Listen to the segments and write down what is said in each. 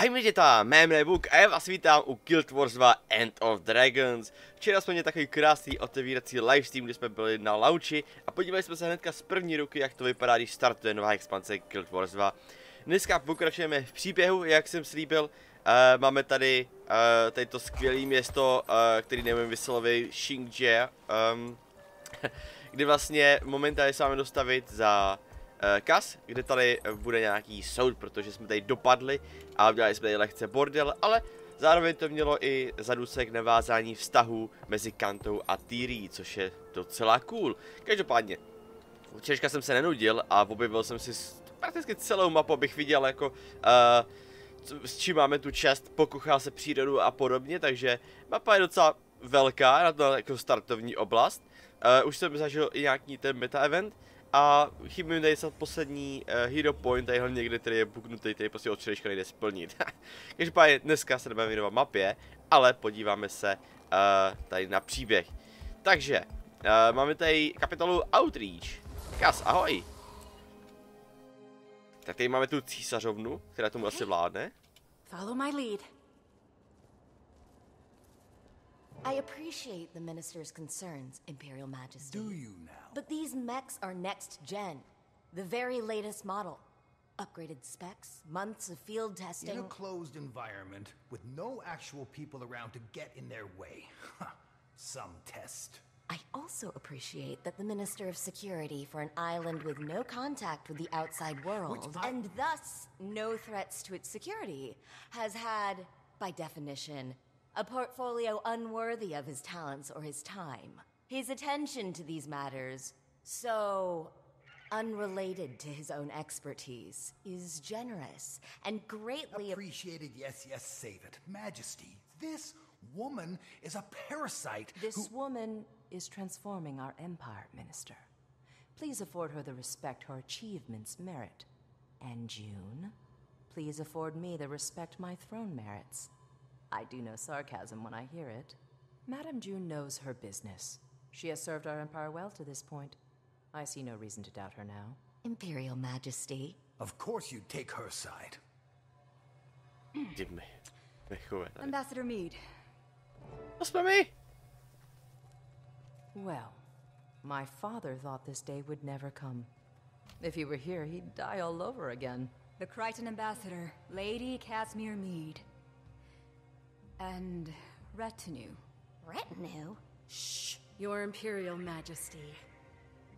Ahoj měděta, Máme, Wooky a já vás vítám u Guild Wars 2 End of Dragons. Včera jsme měli takový krásný otevírací livestream, kdy jsme byli na launchi a podívali jsme se hnedka z první ruky, jak to vypadá, když startuje nová expanze Guild Wars 2. Dneska pokračujeme v příběhu, jak jsem slíbil. Máme tady to skvělé město, který nevím vyslovit, Xingzhe, kdy vlastně momentálně se máme dostavit za kas, kde tady bude nějaký soud, protože jsme tady dopadli a udělali jsme tady lehce bordel, ale zároveň to mělo i za důsledek navázání vztahů mezi Kantou a Týrí, což je docela cool. Každopádně, včerejška jsem se nenudil a objevil jsem si prakticky celou mapu, abych viděl jako s čím máme tu čest, pokochal se přírodu a podobně, takže mapa je docela velká na to jako startovní oblast. Už jsem zažil i nějaký ten meta event a chybí mi tady poslední hero point, tadyhle někde, který je buknutý, který prostě od včerejška nejde splnit. Každopádně dneska se nebudeme věnovat mapě, ale podíváme se tady na příběh. Takže máme tady kapitolu Outreach. Kas, ahoj. Tak tady máme tu císařovnu, která tomu asi vládne. Follow my lead. I appreciate the minister's concerns, Imperial Majesty. Do you now? But these mechs are next gen. The very latest model. Upgraded specs, months of field testing. In a closed environment, with no actual people around to get in their way. Some test. I also appreciate that the Minister of Security for an island with no contact with the outside world, and thus no threats to its security, has had, by definition, a portfolio unworthy of his talents or his time. His attention to these matters, so unrelated to his own expertise, is generous and greatly appreciated. Yes, save it. Majesty, this woman is a parasite. This woman is transforming our empire, Minister. Please afford her the respect her achievements merit. And June, please afford me the respect my throne merits. I do know sarcasm when I hear it. Madame June knows her business. She has served our empire well to this point. I see no reason to doubt her now. Imperial Majesty. Of course you'd take her side. Ambassador Meade. What's by me? Well, my father thought this day would never come. If he were here, he'd die all over again. The Crichton Ambassador, Lady Casimir Meade. And retinue. Retinue? Shh, Your Imperial Majesty.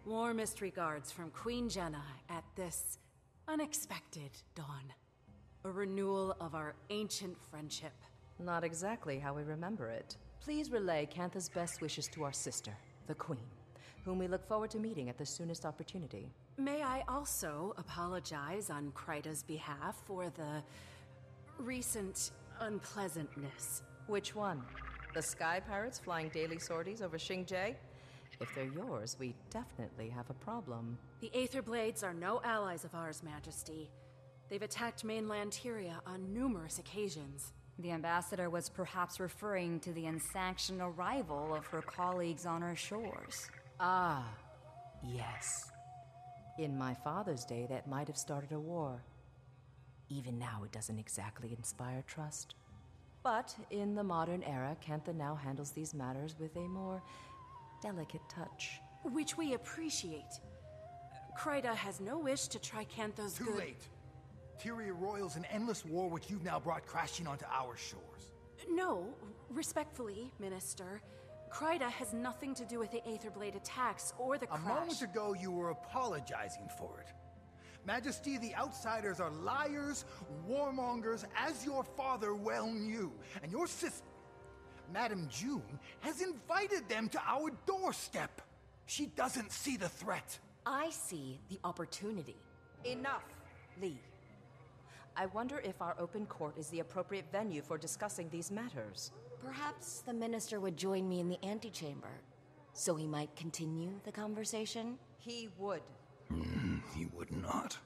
Warmest regards from Queen Jenna at this unexpected dawn. A renewal of our ancient friendship. Not exactly how we remember it. Please relay Cantha's best wishes to our sister, the Queen, whom we look forward to meeting at the soonest opportunity. May I also apologize on Kryta's behalf for the recent unpleasantness. Which one? The sky pirates flying daily sorties over Xingzhe? If they're yours, we definitely have a problem. The Aetherblades are no allies of ours, Majesty. They've attacked mainland Tyria on numerous occasions. The ambassador was perhaps referring to the unsanctioned arrival of her colleagues on our shores. Ah, yes. In my father's day, that might have started a war. Even now, it doesn't exactly inspire trust. But in the modern era, Cantha now handles these matters with a more delicate touch. Which we appreciate. Kryta has no wish to try Cantha's good— Too late. Tyria roils an endless war which you've now brought crashing onto our shores. No, respectfully, Minister. Kryta has nothing to do with the Aetherblade attacks or the crash. A moment ago you were apologizing for it. Majesty, the outsiders are liars, warmongers, as your father well knew. And your sister, Madame June, has invited them to our doorstep. She doesn't see the threat. I see the opportunity. Enough, Lee. I wonder if our open court is the appropriate venue for discussing these matters. Perhaps the minister would join me in the antechamber, so we might continue the conversation? He would. He would not.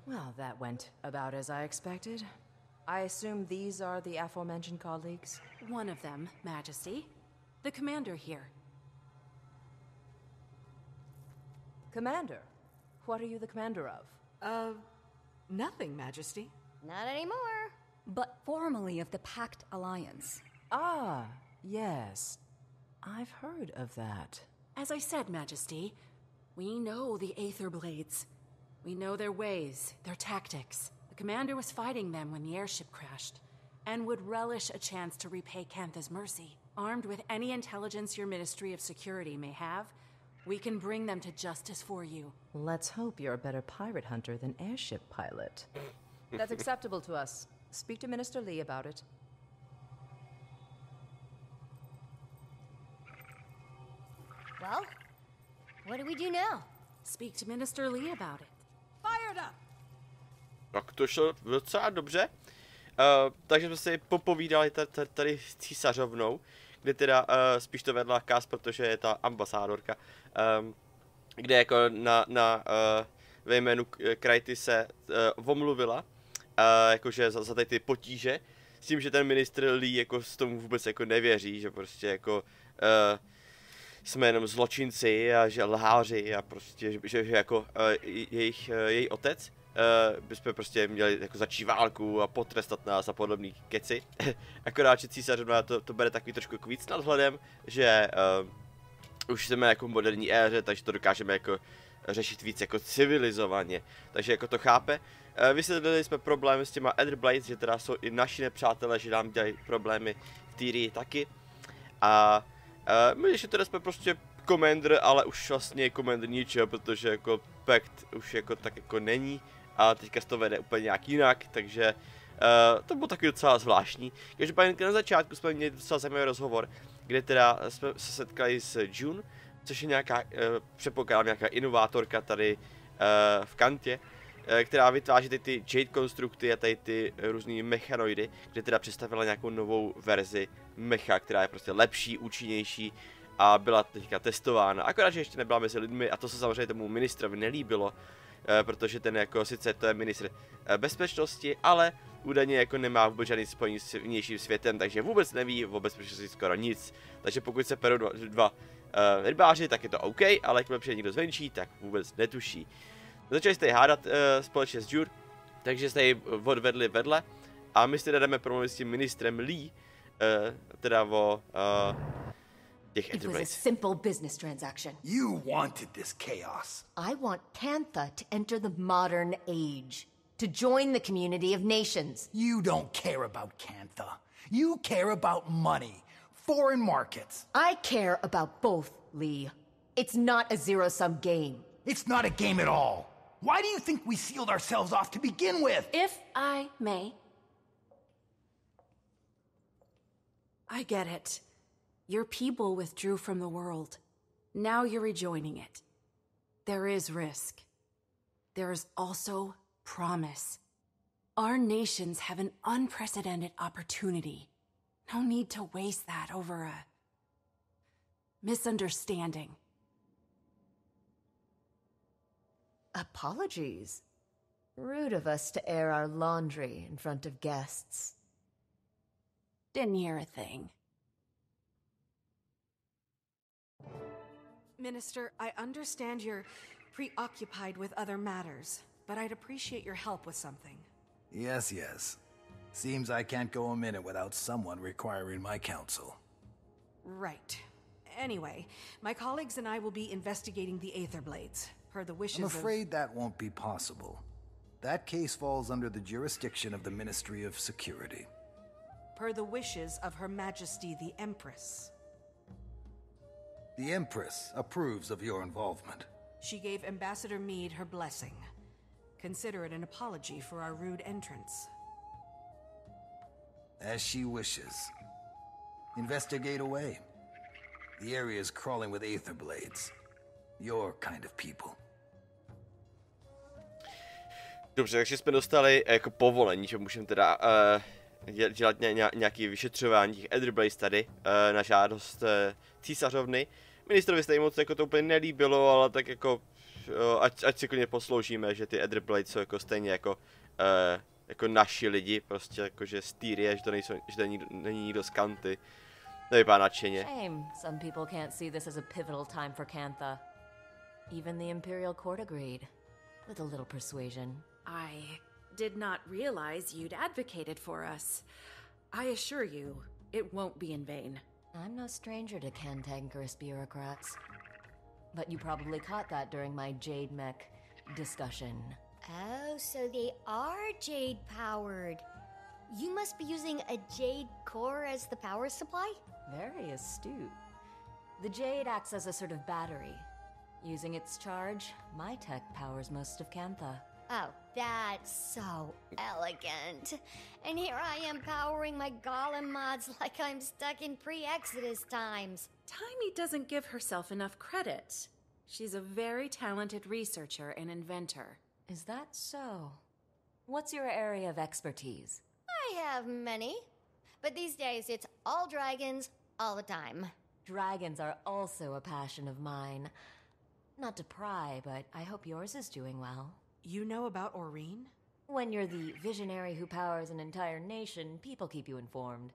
Well, that went about as I expected. I assume these are the aforementioned colleagues? One of them, Majesty. The commander here. Commander? What are you the commander of? Nothing, Majesty. Not anymore. But formerly of the Pact Alliance. Ah, yes. I've heard of that. As I said, Majesty, we know the Aetherblades. We know their ways, their tactics. The commander was fighting them when the airship crashed, and would relish a chance to repay Cantha's mercy. Armed with any intelligence your Ministry of Security may have, we can bring them to justice for you. Let's hope you're a better pirate hunter than airship pilot. That's acceptable to us. Speak to Minister Lee about it. Well, what do we do now? Speak to Minister Lee about it. Fired up! Tak to šlo docela dobře. Takže jsme si popovídali tady s císařovnou, kde teda spíš to vedla Kaz, protože je ta ambasádorka, kde jako ve jménu Krajty se omluvila, jakože za ty potíže, s tím, že ten ministr Lee jako s tomu vůbec jako nevěří, že prostě jako jsme jenom zločinci a že lháři a prostě, že jako její otec bychom prostě měli jako začít válku a potrestat nás a podobný keci. Akorát, že císařovna to bere takový trošku jako víc nadhledem, že už jsme jako v moderní éře, takže to dokážeme jako řešit víc jako civilizovaně. Takže jako to chápe. Vysvětlili jsme problémy s těma Aetherblades, že teda jsou i naši nepřátelé, že nám dělají problémy v Týrii taky. A my ještě teda jsme prostě commander, ale už vlastně commander ničeho, protože jako Pact už jako tak jako není. A teďka se to vede úplně nějak jinak, takže to bylo taky docela zvláštní. Každopádně na začátku jsme měli docela zajímavý rozhovor, kde teda jsme se setkali s June, což je nějaká, předpokládám, nějaká inovátorka tady v Kantě, která vytváří ty Jade konstrukty a tady ty různý mechanoidy, kde teda představila nějakou novou verzi mecha, která je prostě lepší, účinnější a byla teďka testována. Akorát, že ještě nebyla mezi lidmi a to se samozřejmě tomu ministrovi nelíbilo, protože ten jako sice to je ministr bezpečnosti, ale údajně jako nemá vůbec žádný spojení s vnějším světem, takže vůbec neví o bezpečnosti skoro nic. Takže pokud se perou dva rybáři, tak je to OK, ale jakmile přijde někdo zvenčí, tak vůbec netuší. Začali jste hádat společně s Jure, takže jste ji odvedli vedle a my si teda jdeme promluvit s tím ministrem Lee, teda o těch It was a Aetherblades. simple business transaction. You wanted this chaos. I want Cantha to enter the modern age, to join the community of nations. You don't care about Cantha. You care about money, foreign markets. I care about both, Lee. It's not a zero-sum game. It's not a game at all. Why do you think we sealed ourselves off to begin with? If I may. I get it. Your people withdrew from the world. Now you're rejoining it. There is risk. There is also promise. Our nations have an unprecedented opportunity. No need to waste that over a misunderstanding. Apologies. Rude of us to air our laundry in front of guests. Didn't hear a thing. Minister, I understand you're preoccupied with other matters, but I'd appreciate your help with something. Yes, yes. Seems I can't go a minute without someone requiring my counsel. Right. Anyway, my colleagues and I will be investigating the Aetherblades, per the wishes I'm of... afraid that won't be possible. That case falls under the jurisdiction of the Ministry of Security. Per the wishes of Her Majesty the Empress. The Empress approves of your involvement. She gave Ambassador Meade her blessing. Consider it an apology for our rude entrance. As she wishes. Investigate away. The area is crawling with Aetherblades. Your kind of people. Dobře, takže jsme dostali jako povolení, že můžeme teda dělat nějaké vyšetřování těch Aetherblades tady na žádost císařovny. Ministrovi se moc jako to úplně nelíbilo, ale tak jako ať si klidně posloužíme, že ty Aetherblades jsou jako stejně jako naši lidi, prostě jakože z Týrie, že to nejsou, že to není nikdo z Kanty. Nevypadá nadšeně. Shame some people can't see this as a pivotal time for Cantha. Even the Imperial Court agreed, with a little persuasion. I did not realize you'd advocated for us. I assure you, it won't be in vain. I'm no stranger to cantankerous bureaucrats. But you probably caught that during my Jade Mech discussion. Oh, so they are Jade-powered. You must be using a Jade core as the power supply? Very astute. The Jade acts as a sort of battery. Using its charge, my tech powers most of Cantha. Oh, that's so elegant. And here I am powering my golem mods like I'm stuck in pre-Exodus times. Taimi doesn't give herself enough credit. She's a very talented researcher and inventor. Is that so? What's your area of expertise? I have many, but these days it's all dragons all the time. Dragons are also a passion of mine. Not to pry, but I hope yours is doing well. You know about Aureen? When you're the visionary who powers an entire nation, people keep you informed.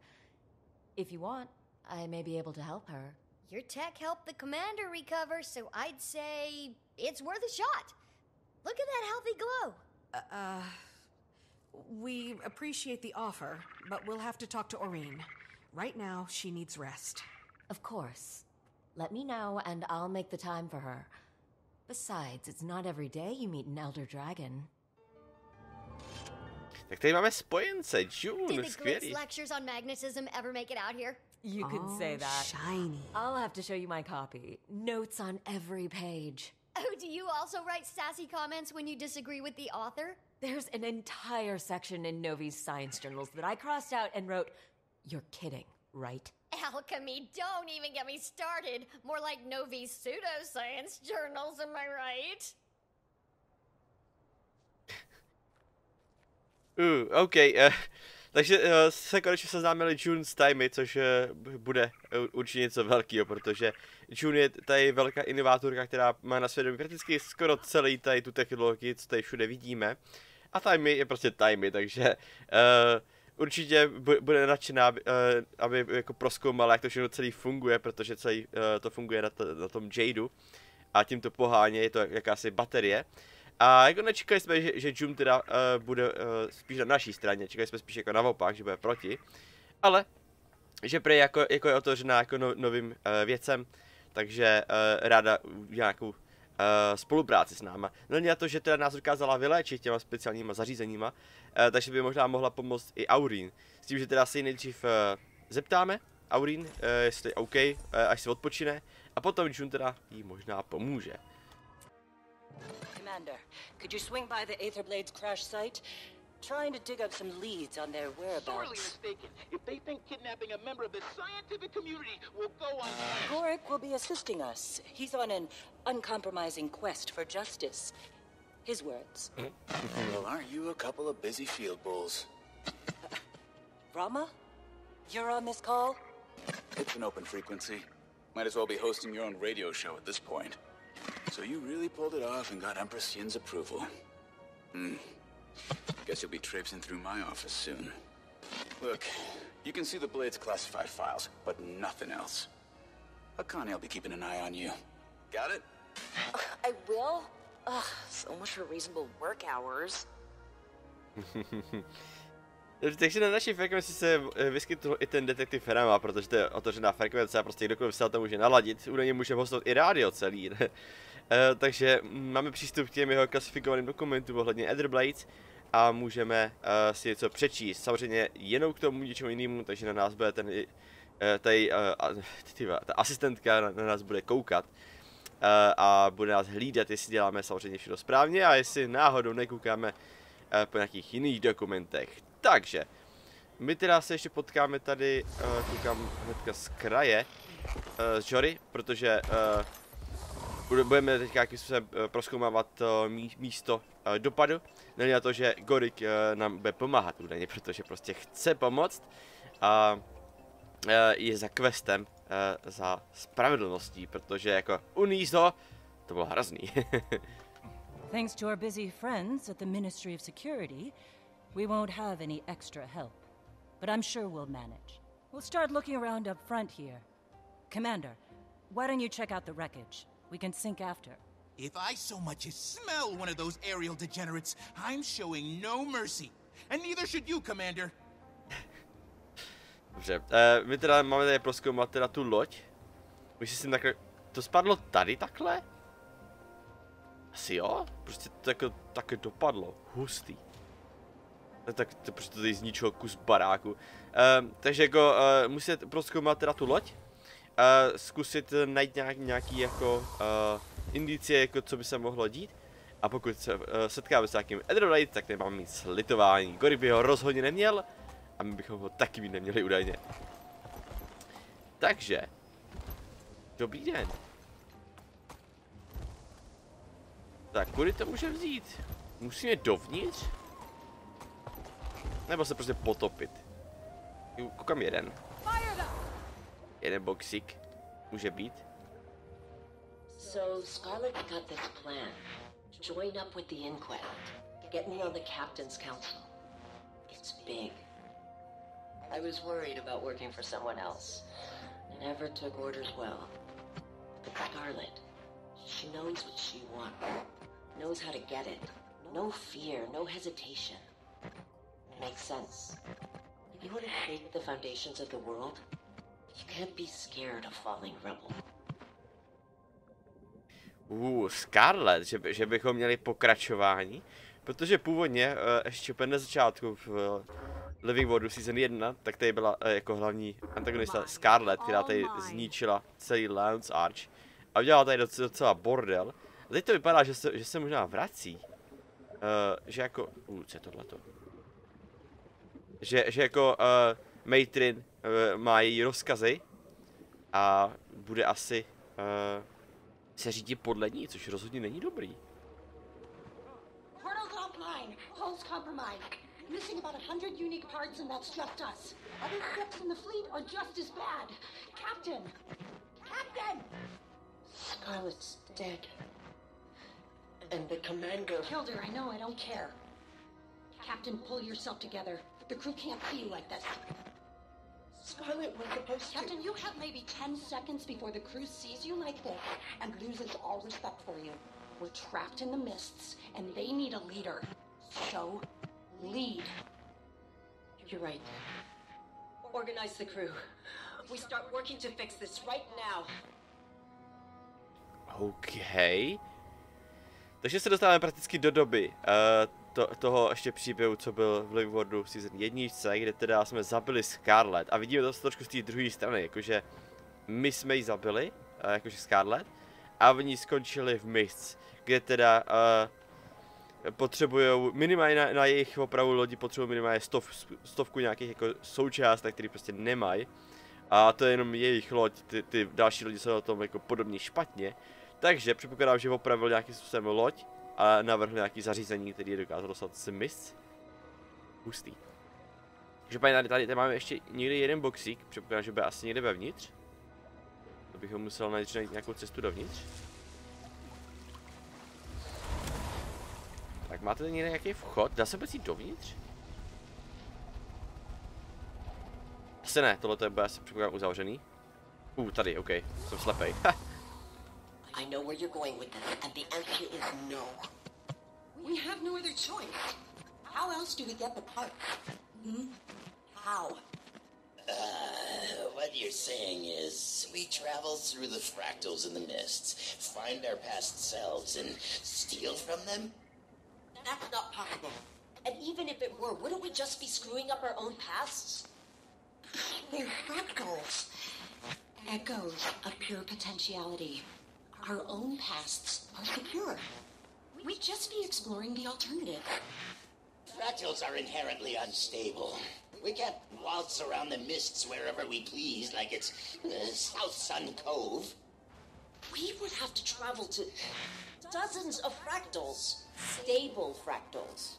If you want, I may be able to help her. Your tech helped the commander recover, so I'd say it's worth a shot. Look at that healthy glow. We appreciate the offer, but we'll have to talk to Aureen. Right now, she needs rest. Of course. Let me know and I'll make the time for her. Besides, it's not every day you meet an elder dragon. Tak tady máme spojence, June, Did the skvělý. Glitz lectures on magnetism ever make it out here? You could say that. Shiny. I'll have to show you my copy. Notes on every page. Oh, do you also write sassy comments when you disagree with the author? There's an entire section in Novi's science journals that I crossed out and wrote, "You're kidding, right?" Alchemy, don't even get me started. More like Novi's pseudoscience journals, am I right? OK. Takže se konečně seznámili June s Taimi, což bude určitě něco velkého, protože June je tady velká inovátorka, která má na svědomí prakticky skoro celý tady tu technologii, co tady všude vidíme. A Taimi je prostě Taimi, takže určitě bude nadšená, aby jako prozkoumala, jak to všechno celý funguje, protože celý to funguje na tom Jadu. A tím to pohání, je to jakási baterie. A jako nečekali jsme, že June teda bude spíš na naší straně, čekali jsme spíš jako naopak, že bude proti. Ale, že prej jako je otevřená jako novým věcem, takže ráda udělá nějakou spolupráci s náma. No na to, že teda nás dokázala vyléčit těma speciálníma zařízeníma, takže by možná mohla pomoct i Aureen. S tím, že teda si nejdřív zeptáme Aureen, jestli je OK, až se odpočine, a potom June teda jí možná pomůže. Commander, could you swing by the Aetherblades crash site? Trying to dig up some leads on their whereabouts. Sorely mistaken. If they think kidnapping a member of the scientific community will go on... Gorik will be assisting us. He's on an uncompromising quest for justice. His words. Well, aren't you a couple of busy field bulls? Rama? You're on this call? It's an open frequency. Might as well be hosting your own radio show at this point. So you really pulled it off and got Empress Yin's approval. Guess you'll be traipsing through my office soon. Look, you can see the Blades' classified files, but nothing else. Akane will be keeping an eye on you. Got it? I will? So much for reasonable work hours. Takže na naší frekvenci se vyskytl i ten detektiv Rama, protože to je otevřená frekvence a prostě kdokoliv se to může naladit. Údajně může hostovat i rádio celý. Takže máme přístup k těm jeho klasifikovaným dokumentům ohledně Aetherblades a můžeme si něco přečíst. Samozřejmě jenom k tomu něčemu jinému, takže na nás bude ta asistentka na nás bude koukat a bude nás hlídat, jestli děláme samozřejmě všechno správně a jestli náhodou nekoukáme po nějakých jiných dokumentech. Takže, my teda se ještě potkáme tady, koukám hnedka z kraje, z Jory, protože budeme teďka nějakým způsobem prozkoumávat místo dopadu. Není na to, že Gorik nám bude pomáhat údajně, protože prostě chce pomoct a je za questem, za spravedlností, protože jako uníst ho, to bylo hrozný. Thanks to our busy friends at the Ministry of Security, we won't have any extra help. But I'm sure we'll manage. We'll start looking around up front here. Commander, why don't you check out the wreckage? We can sync after. If I so much as smell one of those aerial degenerates, I'm showing no mercy. And neither should you, Commander. Dobře, my teda máme tady prozkoumat teda tu loď. Už si takhle, to spadlo tady takhle? Asi jo, prostě to jako také dopadlo, hustý. No, tak to prostě tady zničilo kus baráku. Takže jako musíte prozkoumat teda tu loď. Zkusit najít nějaký jako indicie, jako co by se mohlo dít. A pokud se setkáme s nějakým Aetherblades, tak nemáme nic slitování. Gory by ho rozhodně neměl a my bychom ho taky mít neměli údajně. Takže, dobrý den. Tak, kudy to může vzít? Musíme dovnitř? Nebo se prostě potopit? Koukám jeden. Jeden boxík. Může být. So Scarlet got this plan. Join up with the inquest. Get me on the captain's council. It's big. I was worried about working for someone else. Never took orders well. But Scarlet, she knows what she wants. Knows how to get it. No fear, no hesitation. Makes sense. You want to shake the foundations of the world? You can't be scared of falling rubble. Scarlet, že bychom měli pokračování, protože původně ještě úplně na začátku v Living Worldu Season 1, tak tady byla jako hlavní antagonista Scarlet, která tady zničila celý Lance Arch a udělala tady docela bordel. A teď to vypadá, že se možná vrací. Že jako... co je tohleto? Že jako Matrin má její rozkazy a bude asi se řídit podle ní, což rozhodně není dobrý. Portal's offline. Hull's compromised. Missing about 100 unique parts and that's just us. Other ships in the fleet are just as bad. Captain! Captain! Scarlet's dead. And the commander... Killed her, I know, I don't care. Captain, pull yourself together. The crew can't see you like this. Scarlet was supposed to... Captain, you have maybe 10 seconds before the crew sees you like this and loses all respect for you. We're trapped in the mists, and they need a leader. So, lead. You're right. Organize the crew. We start working to fix this right now. OK. Takže se dostáváme prakticky do doby toho ještě příběhu, co byl v Living Worldu Season 1, kde teda jsme zabili Scarlet. A vidíme to trošku z té druhé strany, jakože my jsme ji zabili, jakože Scarlet, a oni skončili v Mists, kde teda potřebujou minimálně na jejich opravu lodi potřebují minimálně stovku nějakých jako součástek, které prostě nemají. A to je jenom jejich loď, ty další lodi jsou na tom jako podobně špatně. Takže předpokládám, že opravil nějakým způsobem loď a navrhl nějaký zařízení, který je dokázal dostat z Mists. Hustý. Takže tady máme ještě někde jeden boxík, předpokládám, že bude asi někde vevnitř. To bychom musel najít nějakou cestu dovnitř. Tak máte tady někde nějaký vchod? Dá se vůbec jít dovnitř? Asi ne, tohle bude asi předpokládám uzavřený. Tady, OK, jsem slepej. I know where you're going with this, and the answer is no. We have no other choice. How else do we get the parts? How? What you're saying is, we travel through the fractals in the mists, find our past selves, and steal from them? That's not possible. And even if it were, wouldn't we just be screwing up our own pasts? They're fractals. Echoes of pure potentiality. Our own pasts are secure. We'd just be exploring the alternative. Fractals are inherently unstable. We can't waltz around the mists wherever we please like it's South Sun Cove. We would have to travel to dozens of fractals. Stable fractals.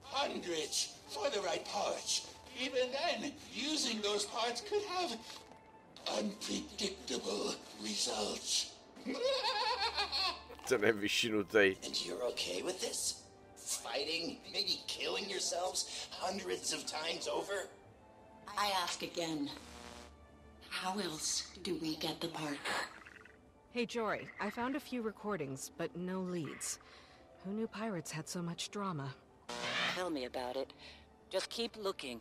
Hundreds for the right parts. Even then, using those parts could have unpredictable results. Ten je vyšinutej. And you're okay with this? Fighting, maybe killing yourselves hundreds of times over? I ask again. How else do we get the part? Hey, Jory, I found a few recordings, but no leads. Who knew pirates had so much drama? Tell me about it. Just keep looking.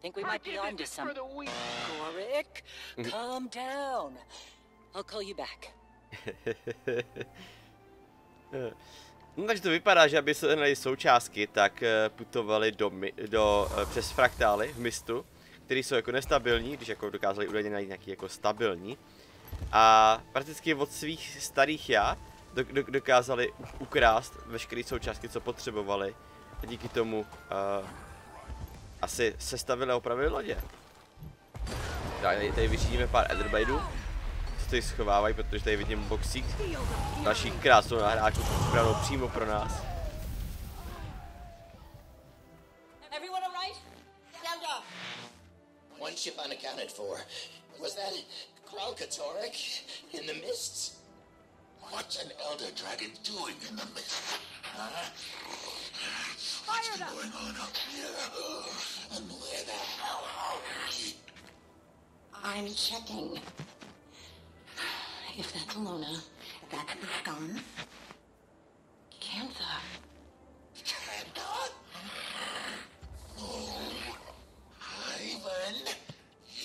Think we might be onto something. Gorik, calm down. I'll call you back. No, takže to vypadá, že aby se daly součástky, tak putovali přes fraktály v mistu, které jsou jako nestabilní, když jako dokázali údajně najít nějaký jako stabilní. A prakticky od svých starých já dokázali ukrást veškeré součástky, co potřebovali. A díky tomu asi sestavili a opravili lodě. Tady vyřídíme pár Aetherbladů, co tady schovávají, protože tady vidím boxík. Další krásnou nahrávku připravenou přímo pro nás. One ship unaccounted for. Was that Kralkatorek in the mists? What's an elder dragon doing in the mists? Huh? What's going on up here? And where the hell are we? I'm checking. If that's Alona, that's gone. Cantha. Cantha? Oh, Ivan,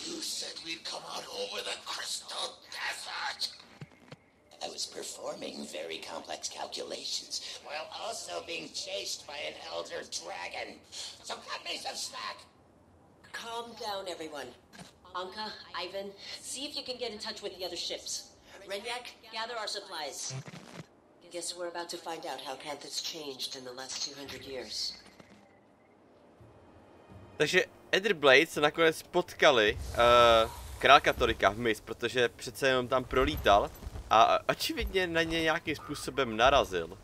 you said we'd come out over the crystal desert. I was performing very complex calculations while also being chased by an elder dragon. So cut me some slack. Calm down, everyone. Anka, Ivan, see if you can get in touch with the other ships. Renyak, gather our supplies. Guess we're about to find out how Cantha's changed in the last 200 years. Takže Aetherblades se nakonec potkali Kralkatorika v mis, protože přece jenom tam prolítal a očividně na ně nějakým způsobem narazil.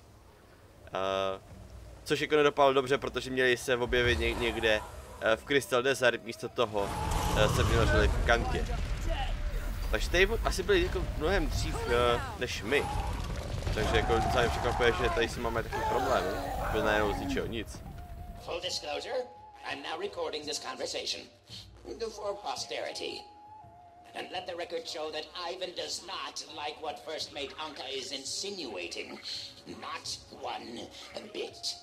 Což jako nedopadlo dobře, protože měli se objevit někde v Crystal Desert, místo toho se vynořili v Kantě. Takže tady asi byli jako mnohem dřív než my. Takže jako docela mě překvapuje, že tady si máme takové problémy. Byl najednou z ničeho nic. Full disclosure, I'm now recording this conversation for posterity. And let the record show that Ivan does not like what First Mate Anka is insinuating. Not one bit.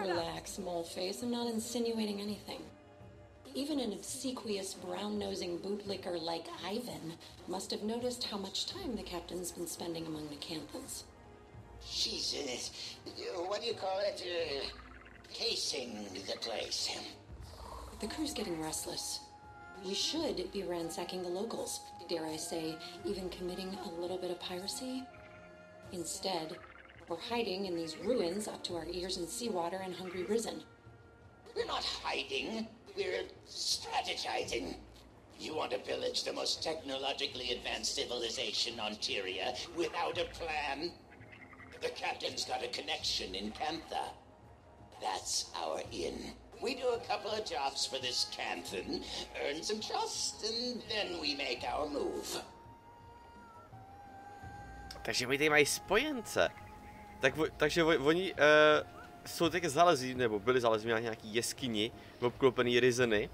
Relax, moleface. I'm not insinuating anything. Even an obsequious, brown-nosing bootlicker like Ivan must have noticed how much time the captain's been spending among the Canthans. She's, what do you call it? Casing the place. The crew's getting restless. We should be ransacking the locals. Dare I say, even committing a little bit of piracy? Instead, we're hiding in these ruins up to our ears in seawater and hungry risen. We're not hiding. We're strategizing. You want to pillage the most technologically advanced civilization on Tyria without a plan? The captain's got a connection in Cantha. That's our in. We do a couple of jobs for this Canthan, earn some trust, and then we make our move. Takže oni tady mají spojence. Takže oni jsou taky zalezlí, nebo byli zalezlí na nějaký jeskyni, obklopený rizeny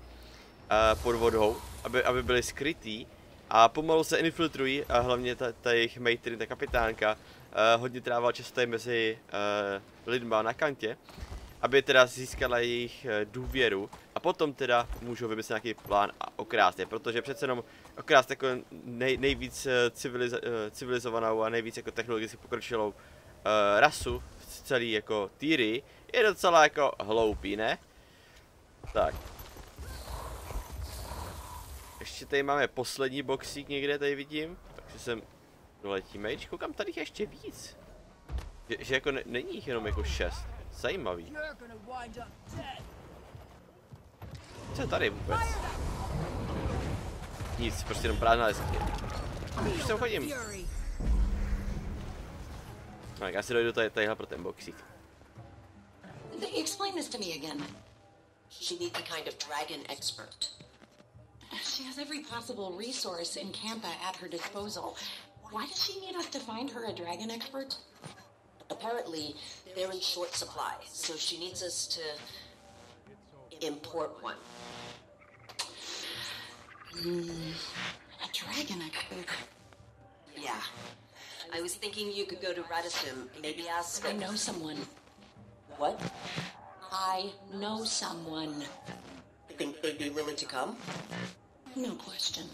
pod vodou, aby byli skrytý. A pomalu se infiltrují, a hlavně ta jejich matron, ta kapitánka, hodně trávila často tady mezi lidma na Kantě, aby teda získala jejich důvěru a potom teda můžou vymyslet nějaký plán a okrást je, protože přece jenom okrást jako nejvíc civilizovanou a nejvíc jako technologicky pokročilou rasu v celý jako Tyrii je docela jako hloupý, ne? Tak. Ještě tady máme poslední boxík někde, tady vidím, takže sem doletíme, když koukám, tady je ještě víc. Že jako není jich jenom jako 6. Zajímavý. Co je tady vůbec? Nic, prostě jenom prázdná jeskyně. Už sem chodím. No, já si dojdu tadyhle pro ten boxík. Explain this to me again. She needs a kind of dragon expert. She has every possible resource in Cantha at her disposal. Why does she need us to find her a dragon expert? Apparently, they're in short supply, so she needs us to import one. A dragon expert? Yeah. I was thinking you could go to Radisson. Maybe ask... I know someone. What? I know someone. Think they'd be willing to come? No question.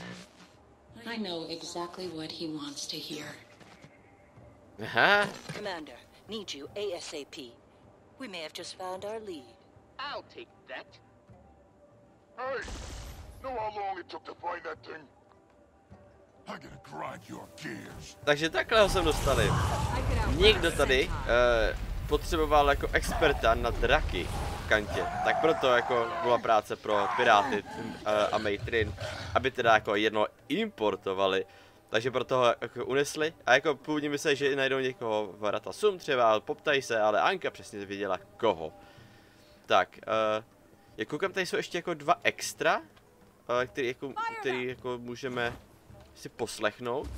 I know exactly what he wants to hear. Commander, need you ASAP. We may have just found our lead. I'll take that. Hey, know how long it took to find that thing? I'm gonna grind your gears. Takže takhle ho sem dostali. Někdo tady potřeboval jako experta na draky v kantě. Tak proto jako byla práce pro piráty a Matrin, aby teda jako jedno importovali. Takže proto ho jako unesli a jako původně mysleli, že najdou někoho v Ratasum třeba, ale poptají se, ale Anka přesně věděla koho. Tak, jak koukám, tady jsou ještě jako 2 extra, který jako můžeme si poslechnout.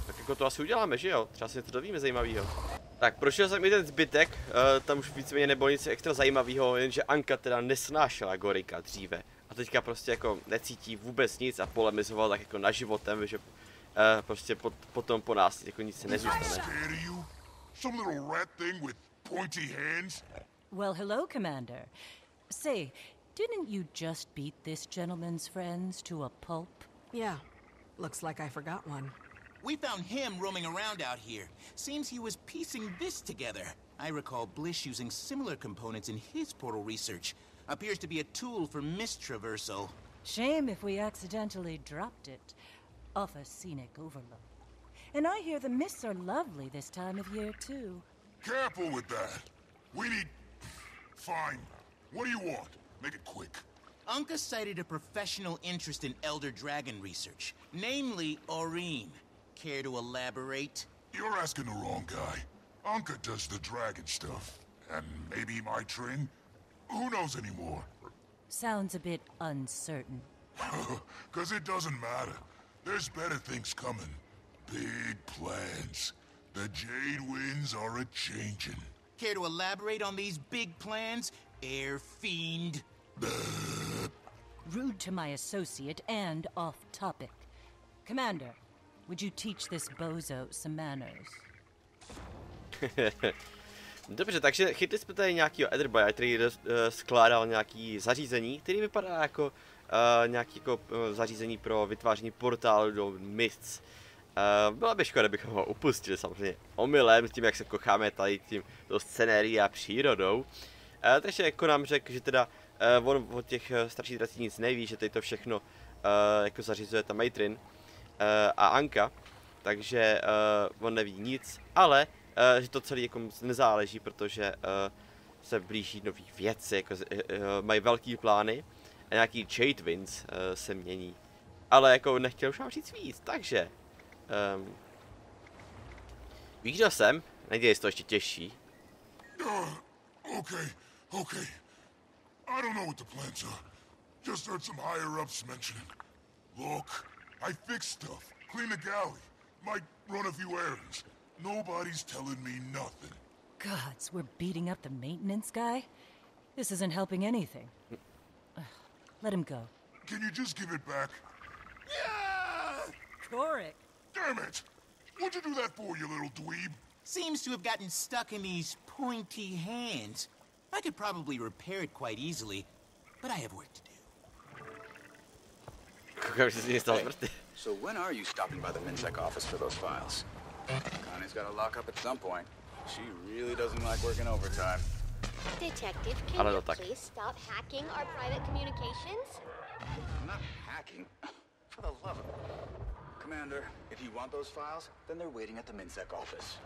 Tak jako to asi uděláme, že jo? Třeba si něco dovíme zajímavého. Tak, prošel jsem i ten zbytek, tam už víceméně nebylo nic extra zajímavého, jenže Anka teda nesnášela Gorika dříve. A teďka prostě jako necítí vůbec nic a polemizoval tak jako na životem, že prostě potom po nás jako nic se nezůstane. Well, hello, Commander. Say, didn't you just beat this gentleman's friends to a pulp? Yeah, looks like I forgot one. We found him roaming around out here. Seems he was piecing this together. I recall Blish using similar components in his portal research. Appears to be a tool for mist traversal. Shame if we accidentally dropped it off a scenic overlook. And I hear the mists are lovely this time of year, too. Careful with that. We need... Fine. What do you want? Make it quick. Anka cited a professional interest in Elder Dragon research, namely Aurora. Care to elaborate? You're asking the wrong guy. Anka does the dragon stuff. And maybe my train? Who knows anymore? Sounds a bit uncertain. 'Cause it doesn't matter. There's better things coming. Big plans. The Jade Winds are a-changin'. Care to elaborate on these big plans, Air Fiend? Rude to my associate and off topic. Commander, would you teach this bozo some manners? Dobře, takže chytli jsme tady nějakýho Aetherblade, který skládal nějaký zařízení, který vypadá jako nějaký jako zařízení pro vytváření portálu do Mists. Byla by škoda, bychom ho upustili samozřejmě omylem, s tím jak se kocháme tady tou scenérií a přírodou. Takže jako nám řekl, že teda on od těch starších drací nic neví, že tady to všechno jako zařizuje ta Matrin a Anka, takže on neví nic, ale že to celé jako nezáleží, protože se blíží nový věci, jako mají velký plány a nějaký Jade Winds se mění. Ale jako nechtěl už vám říct víc, takže víš, kdo jsem? Nedělej si to ještě těžší. Okay. I don't know what the plans are. Just heard some higher-ups mentioning. Look, I fix stuff, clean the galley, might run a few errands. Nobody's telling me nothing. Gods, we're beating up the maintenance guy? This isn't helping anything. Let him go. Can you just give it back? Yeah! Gorik! Damn it! What'd you do that for, you little dweeb? Seems to have gotten stuck in these pointy hands. I could probably repair it quite easily, but I have work to do. So when are you stopping by the MinSec office for those files? Connie's got to lock up at some point. She really doesn't like working overtime. Detective, can you please stop hacking our private communications? I'm not hacking. For the love of it. Commander, if you want those files, then they're waiting at the MinSec office.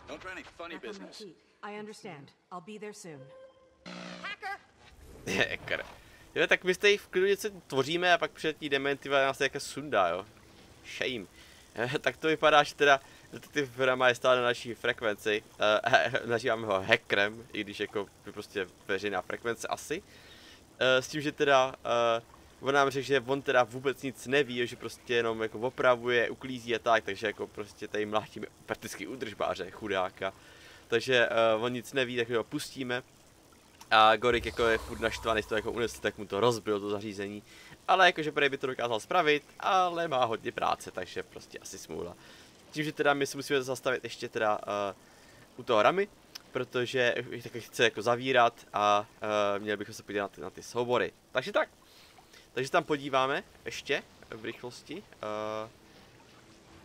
Don't try any funny business. I understand. I'll be there soon. Hacker! Jo, tak my jste v klidu něco tvoříme a pak před tí dementiva nás jako sundá, jo. Shame. Tak to vypadá, že teda detektiv Rama je stále na naší frekvenci. Nazýváme ho hackerem, i když jako prostě veřejná frekvence asi. S tím, že teda on nám řekl, že on teda vůbec nic neví, že prostě jenom jako opravuje, uklízí a tak, takže jako prostě tady mlátíme prakticky údržbáře, chudáka. Takže on nic neví, tak ho pustíme. A Gorik jako je furt naštvaný z toho jako unesl, tak mu to rozbil to zařízení. Ale jakože prej by to dokázal spravit, ale má hodně práce, takže prostě asi smůla. tím, že teda my si musíme zastavit ještě teda u toho ramy, protože jich taky chce jako zavírat a měli bychom se podívat na ty soubory. Takže tak. Takže tam podíváme ještě v rychlosti.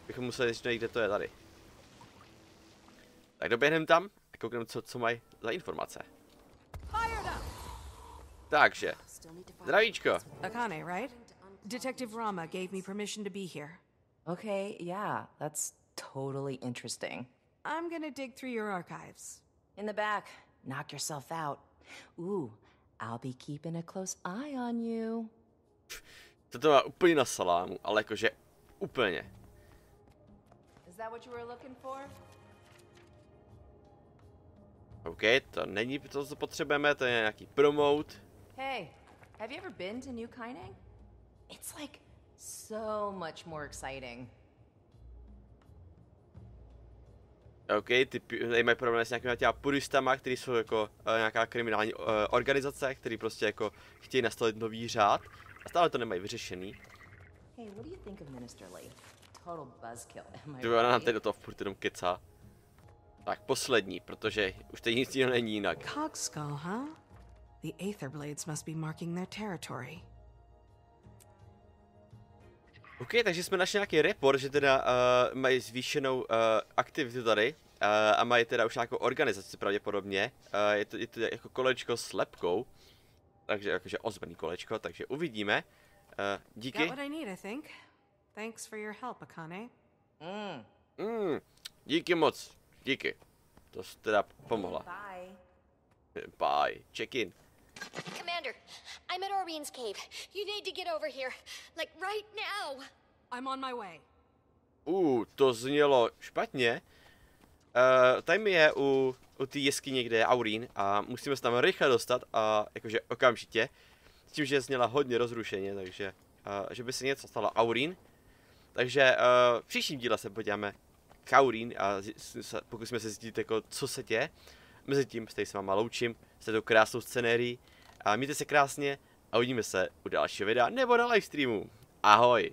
Bychom museli ještě najít, kde to je tady. Tak doběhneme tam a koukneme, co mají za informace. Takže, zdravíčko. Akane, right? Detective Rama gave me permission to be here. Okay, yeah, that's totally interesting. I'm gonna dig through your archives. In the back, knock yourself out. Ooh, I'll be keeping a close eye on you. Toto má úplně na salámu, ale jakože úplně. Is that what you were looking for? OK, to není to, co potřebujeme, to je nějaký promote. Hey, have you ever been to New Kaineng? It's like so much more exciting. OK, tady mají problém s nějakými těma puristama, kteří jsou jako nějaká kriminální organizace, který prostě jako chtějí nastavit nový řád a stále to nemají vyřešený. Hey, what do you think of Minister Lee? Total buzzkill, am I Ona nám tady do toho furt jenom kecá. Tak poslední, protože už tady nic jiného není jinak. Cogskull, huh? The Aetherblades must be marking their territory. OK, takže jsme našli nějaký report, že teda mají zvýšenou aktivitu tady a mají teda už nějakou organizaci pravděpodobně. Je to jako kolečko s lepkou, takže jakože ozbrný kolečko, takže uvidíme. Díky. Got what I need, I think. Thanks for your help, Akane. Díky moc, díky. To jsi teda pomohla. Bye. Bye, check in. Commander, I'm at Orion's cave. You need to get over here. Like right now. I'm on my way. To znělo špatně. Tady mi je u té jeskyně, kde je Aurín a musíme se tam rychle dostat a jakože okamžitě. S tím, že zněla hodně rozrušeně, takže že by se něco stalo Aurín. Takže v příštím díle se podíváme k Aurín a pokusíme se zjistit, jako, co se děje. Mezitím se s váma loučím s této krásnou scenérií a mějte se krásně a uvidíme se u dalšího videa nebo na livestreamu. Ahoj!